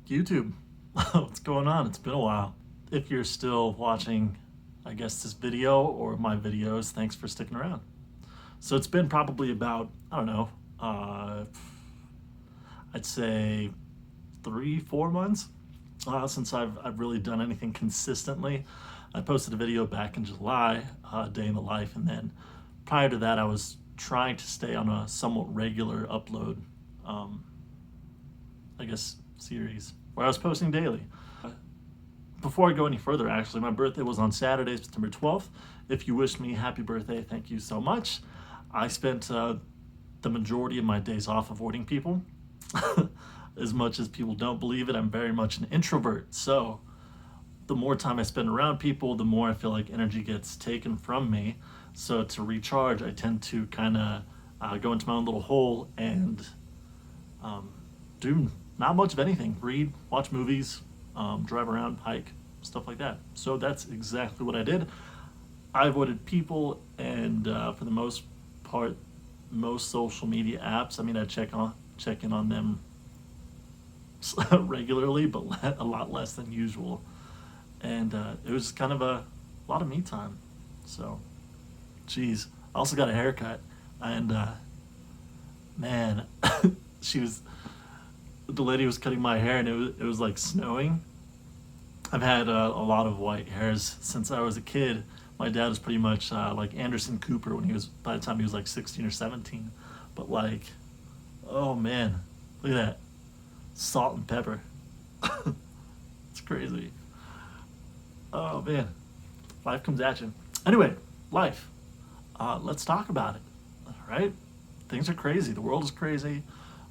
YouTube. What's going on? It's been a while. If you're still watching, I guess, this video or my videos, thanks for sticking around. So it's been probably about, I don't know, I'd say 3, 4 months since I've really done anything consistently. I posted a video back in July, day in the life, and then prior to that, I was trying to stay on a somewhat regular upload, um, I guess, series where I was posting daily. Before I go any further, actually, my birthday was on Saturday, September 12th. If you wished me happy birthday, thank you so much. I spent the majority of my days off avoiding people. As much as people don't believe it, I'm very much an introvert. So the more time I spend around people, the more I feel like energy gets taken from me. So to recharge, I tend to kind of go into my own little hole and um, do not much of anything. Read, watch movies, drive around, hike, stuff like that. So that's exactly what I did. I avoided people, and for the most part, most social media apps. I mean, I check in on them regularly, but a lot less than usual. And it was kind of a lot of me time. So, geez, I also got a haircut, and man, she was the lady was cutting my hair, and it was like snowing. I've had a lot of white hairs since I was a kid. My dad was pretty much like Anderson Cooper when he was by the time he was like 16 or 17. But like, oh man, look at that salt and pepper. It's crazy. Oh man, life comes at you. Anyway, life. Let's talk about it. All right, things are crazy. The world is crazy.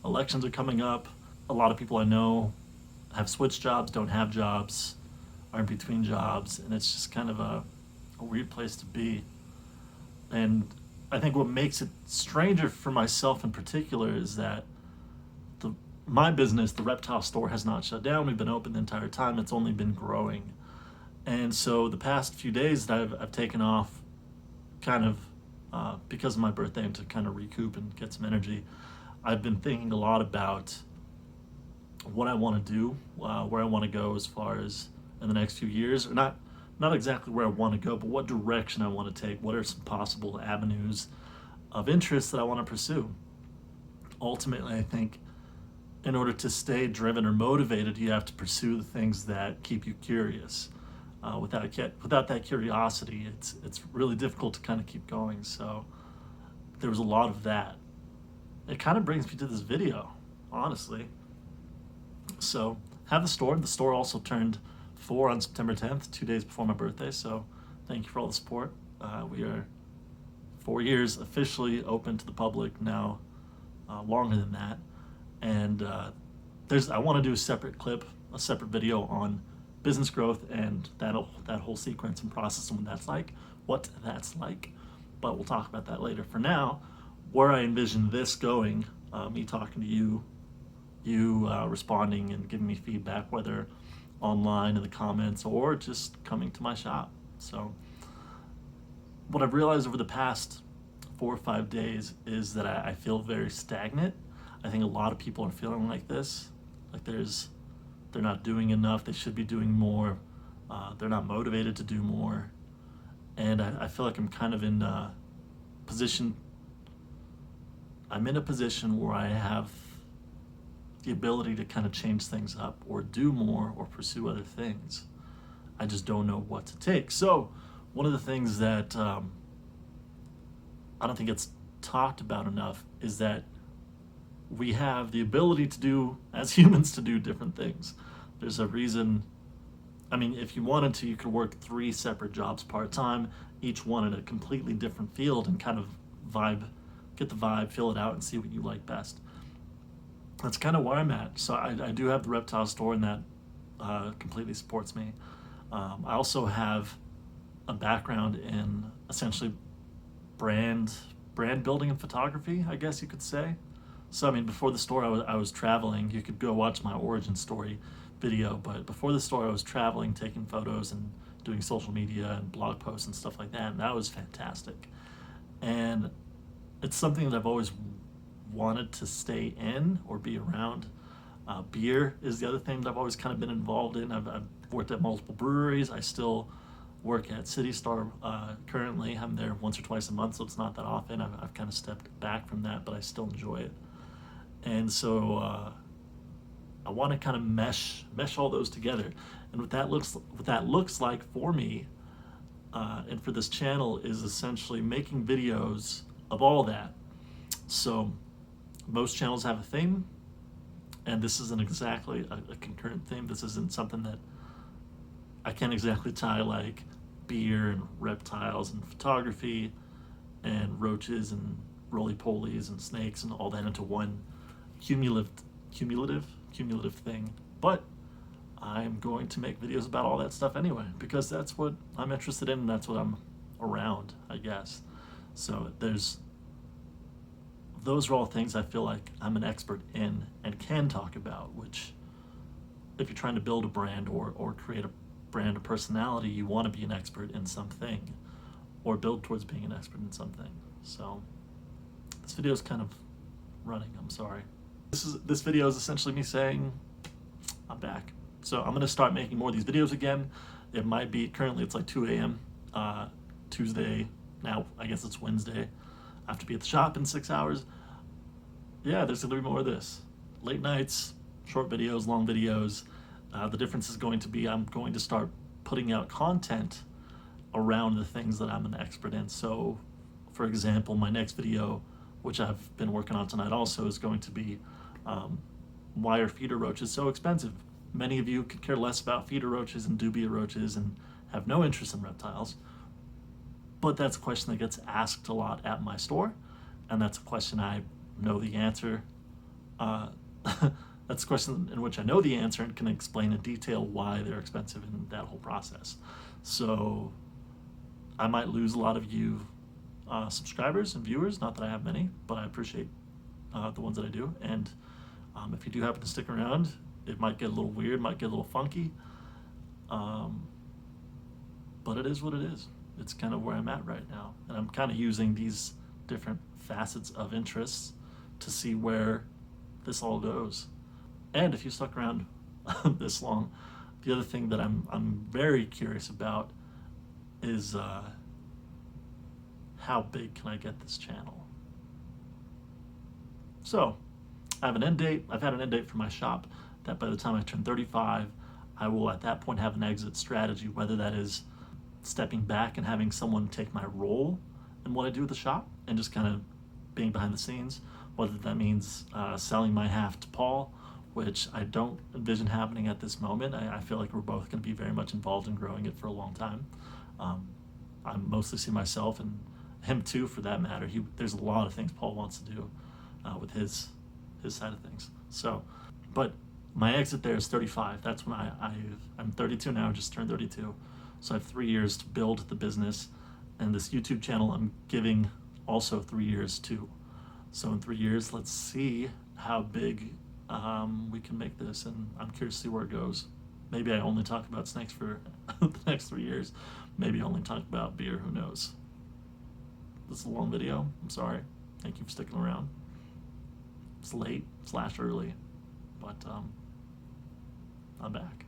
Elections are coming up. A lot of people I know have switched jobs, don't have jobs, are in between jobs, and it's just kind of a weird place to be. And I think what makes it stranger for myself in particular is that the my business, the reptile store, has not shut down. We've been open the entire time. It's only been growing. And so the past few days that I've taken off kind of because of my birthday and to kind of recoup and get some energy, I've been thinking a lot about what I want to do, where I want to go as far as in the next few years, or not exactly where I want to go, but what direction I want to take. What are some possible avenues of interest that I want to pursue? Ultimately, I think in order to stay driven or motivated, you have to pursue the things that keep you curious. Without that curiosity, it's really difficult to kind of keep going. So there was a lot of that. It kind of brings me to this video, honestly. So have the store. The store also turned 4 on September 10th, 2 days before my birthday. So thank you for all the support. We are 4 years officially open to the public now, longer than that. And I want to do a separate clip, a separate video on business growth and that whole sequence and process and what that's like. But we'll talk about that later. For now, where I envision this going, me talking to you responding and giving me feedback, whether online in the comments or just coming to my shop. So, what I've realized over the past 4 or 5 days is that I feel very stagnant. I think a lot of people are feeling like this, like they're not doing enough. They should be doing more. They're not motivated to do more, and I feel like I'm kind of in a position. I'm in a position where I have the ability to kind of change things up or do more or pursue other things. I just don't know what to take. So, one of the things that I don't think it's talked about enough is that we have the ability to do, as humans, to do different things. There's a reason. I mean, if you wanted to, you could work 3 separate jobs part time, each one in a completely different field, and kind of get the vibe, fill it out, and see what you like best. That's kind of where I'm at. So I do have the reptile store, and that completely supports me. I also have a background in essentially brand brand building and photography, I guess you could say. So I mean, before the store, I was traveling. You could go watch my origin story video, but before the store, I was traveling, taking photos and doing social media and blog posts and stuff like that, and that was fantastic. And it's something that I've always wanted to stay in or be around. Beer is the other thing that I've always kind of been involved in. I've worked at multiple breweries. I still work at City Star currently. I'm there once or twice a month, so it's not that often. I've kind of stepped back from that, but I still enjoy it. And so I want to kind of mesh all those together. And what that looks like for me and for this channel is essentially making videos of all that. So most channels have a theme, and this isn't exactly a concurrent theme. This isn't something that I can't exactly tie like beer and reptiles and photography and roaches and roly-polies and snakes and all that into one cumulative thing. But I'm going to make videos about all that stuff anyway, because that's what I'm interested in and that's what I'm around, I guess. So those are all things I feel like I'm an expert in and can talk about, which if you're trying to build a brand or create a brand or personality, you want to be an expert in something or build towards being an expert in something. So this video is kind of running, I'm sorry. This video is essentially me saying I'm back. So I'm gonna start making more of these videos again. It might be, currently it's like 2 a.m. Tuesday, now I guess it's Wednesday. I have to be at the shop in 6 hours. Yeah, there's gonna be more of this. Late nights, short videos, long videos. The difference is going to be I'm going to start putting out content around the things that I'm an expert in. So, for example, my next video, which I've been working on tonight also, is going to be why are feeder roaches so expensive? Many of you could care less about feeder roaches and dubia roaches and have no interest in reptiles. But that's a question that gets asked a lot at my store, and that's a question I know the answer. That's a question in which I know the answer and can explain in detail why they're expensive in that whole process. So I might lose a lot of you subscribers and viewers, not that I have many, but I appreciate the ones that I do. And if you do happen to stick around, it might get a little weird, might get a little funky, but it is what it is. It's kind of where I'm at right now. And I'm kind of using these different facets of interests to see where this all goes. And if you stuck around this long, the other thing that I'm very curious about is how big can I get this channel? So I have an end date. I've had an end date for my shop that by the time I turn 35, I will at that point have an exit strategy, whether that is stepping back and having someone take my role in what I do with the shop and just kind of being behind the scenes, whether that means selling my half to Paul, which I don't envision happening at this moment. I feel like we're both going to be very much involved in growing it for a long time. I mostly see myself and him too, for that matter. There's a lot of things Paul wants to do with his side of things. So, but my exit there is 35. That's when I'm 32 now, just turned 32. So I have 3 years to build the business, and this YouTube channel I'm giving also 3 years too. So in 3 years, let's see how big we can make this, and I'm curious to see where it goes. Maybe I only talk about snakes for the next 3 years. Maybe only talk about beer, who knows. This is a long video, I'm sorry. Thank you for sticking around. It's late / early, but I'm back.